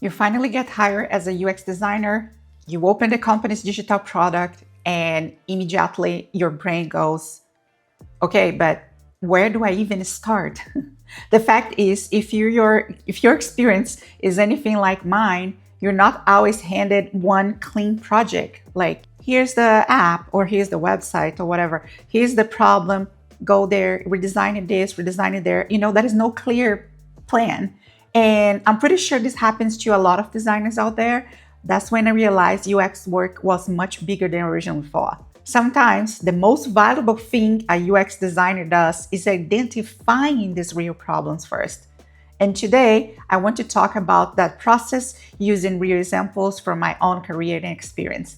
You finally get hired as a UX designer, you open the company's digital product, and immediately your brain goes, okay, but where do I even start? The fact is, if your experience is anything like mine, you're not always handed one clean project. Like, here's the app, or here's the website, or whatever. Here's the problem. Go there, redesign it this, redesign it there. There is no clear plan. And I'm pretty sure this happens to a lot of designers out there. That's when I realized UX work was much bigger than originally thought. Sometimes the most valuable thing a UX designer does is identifying these real problems first. And today, I want to talk about that process using real examples from my own career and experience.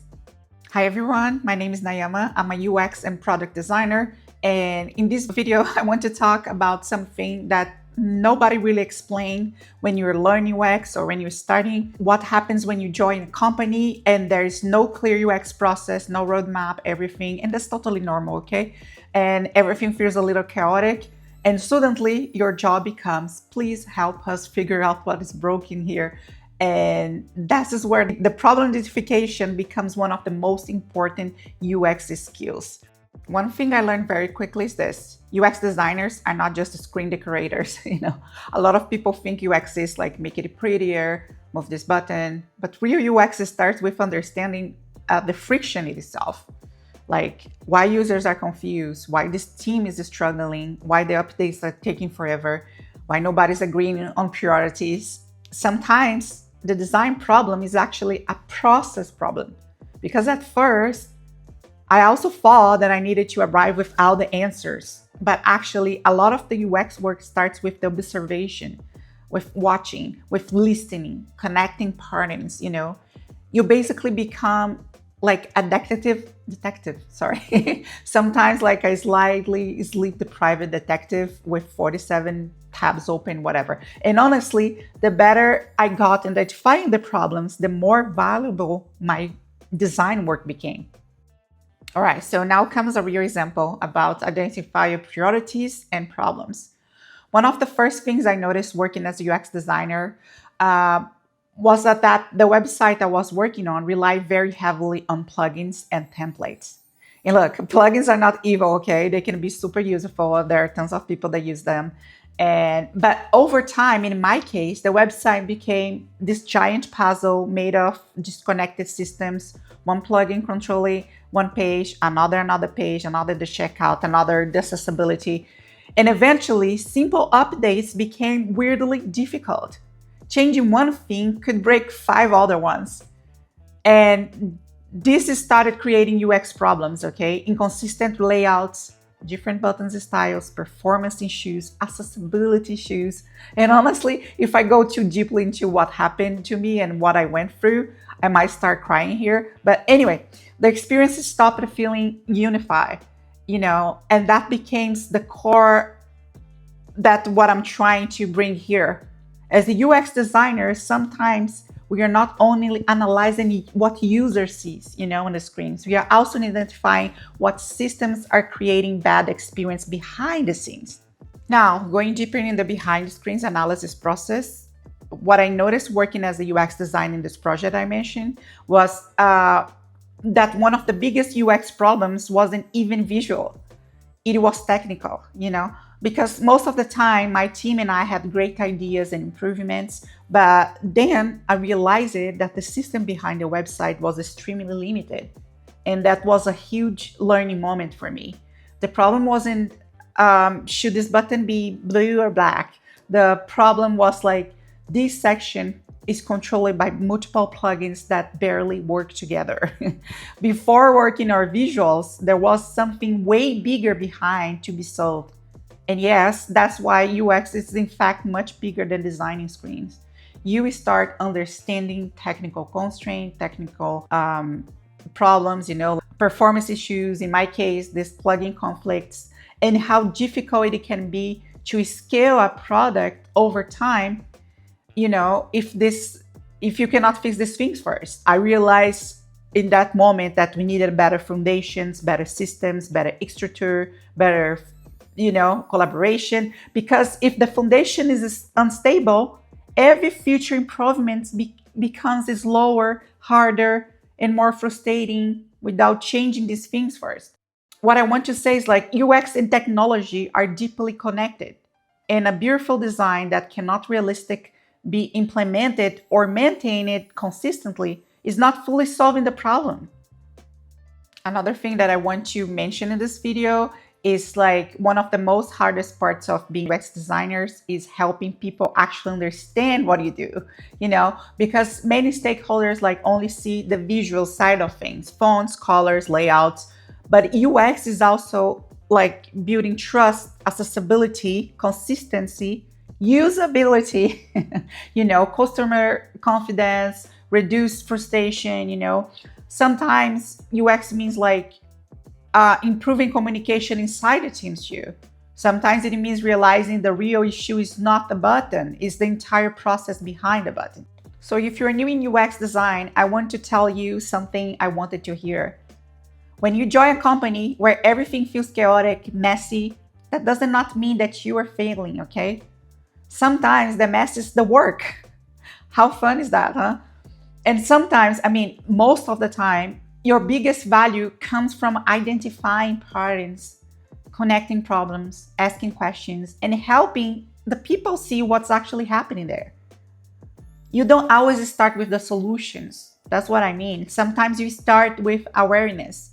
Hi everyone, my name is Nayama. I'm a UX and product designer. And in this video, I want to talk about something that nobody really explained when you're learning UX or when you're starting. What happens when you join a company and there is no clear UX process, no roadmap, everything, and that's totally normal, okay? And everything feels a little chaotic, and suddenly your job becomes, please help us figure out what is broken here. And that is where the problem identification becomes one of the most important UX skills. One thing I learned very quickly is this: UX designers are not just screen decorators. A lot of people think UX is like make it prettier, move this button, but real UX starts with understanding the friction itself. Like why users are confused, why this team is struggling, why the updates are taking forever, why nobody's agreeing on priorities. Sometimes the design problem is actually a process problem, because at first, I also thought that I needed to arrive with all the answers, but actually a lot of the UX work starts with the observation, with watching, with listening, connecting patterns. You basically become like a detective, sorry. Sometimes like a slightly sleep-deprived detective with 47 tabs open, whatever. And honestly, the better I got in identifying the problems, the more valuable my design work became. All right, so now comes a real example about identifying priorities and problems. One of the first things I noticed working as a UX designer was that the website I was working on relied very heavily on plugins and templates. And look, plugins are not evil, okay? They can be super useful. There are tons of people that use them. But over time, in my case, the website became this giant puzzle made of disconnected systems, one plugin controlling one page, another page, another the checkout, another the accessibility. And eventually, simple updates became weirdly difficult. Changing one thing could break 5 other ones. And this started creating UX problems, okay? Inconsistent layouts, different buttons styles, performance issues, accessibility issues. And honestly, if I go too deeply into what happened to me and what I went through, I might start crying here. But anyway, the experience stopped feeling unified, and that became the core that what I'm trying to bring here. As a UX designer, sometimes we are not only analyzing what user sees, on the screens, we are also identifying what systems are creating bad experience behind the scenes. Now, going deeper in the behind the scenes analysis process, what I noticed working as a UX designer in this project I mentioned was that one of the biggest UX problems wasn't even visual. It was technical, because most of the time my team and I had great ideas and improvements, but then I realized that the system behind the website was extremely limited. And that was a huge learning moment for me. The problem wasn't, should this button be blue or black? The problem was like, this section is controlled by multiple plugins that barely work together. Before working our visuals, there was something way bigger behind to be solved. And yes, that's why UX is in fact much bigger than designing screens. You start understanding technical constraints, technical problems, performance issues, in my case, this plugin conflicts, and how difficult it can be to scale a product over time, if you cannot fix these things first. I realized in that moment that we needed better foundations, better systems, better structure, better, collaboration. Because if the foundation is unstable every future improvement becomes slower, harder, and more frustrating without changing these things first. What I want to say is like UX and technology are deeply connected, and a beautiful design that cannot realistic be implemented or maintained consistently is not fully solving the problem. Another thing that I want to mention in this video is like one of the most hardest parts of being UX designers is helping people actually understand what you do, because many stakeholders like only see the visual side of things, fonts, colors, layouts, but UX is also like building trust, accessibility, consistency, usability, customer confidence, reduce frustration, Sometimes UX means like improving communication inside the teams too. Sometimes it means realizing the real issue is not the button, it's the entire process behind the button. So if you're new in UX design, I want to tell you something I wanted to hear. When you join a company where everything feels chaotic, messy, that does not mean that you are failing, okay? Sometimes the mess is the work. How fun is that, huh? And sometimes, most of the time, your biggest value comes from identifying patterns, connecting problems, asking questions, and helping the people see what's actually happening there. You don't always start with the solutions. That's what I mean. Sometimes you start with awareness.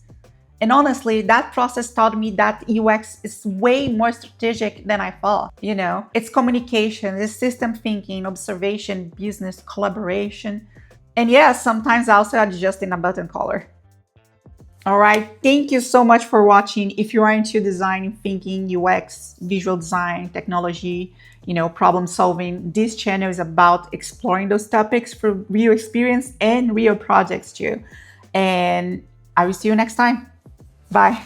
And honestly, that process taught me that UX is way more strategic than I thought. It's communication, it's system thinking, observation, business, collaboration. And yes, sometimes also adjusting a button color. All right, thank you so much for watching. If you are into design thinking, UX, visual design, technology, problem solving, this channel is about exploring those topics for real experience and real projects too. And I will see you next time. Bye.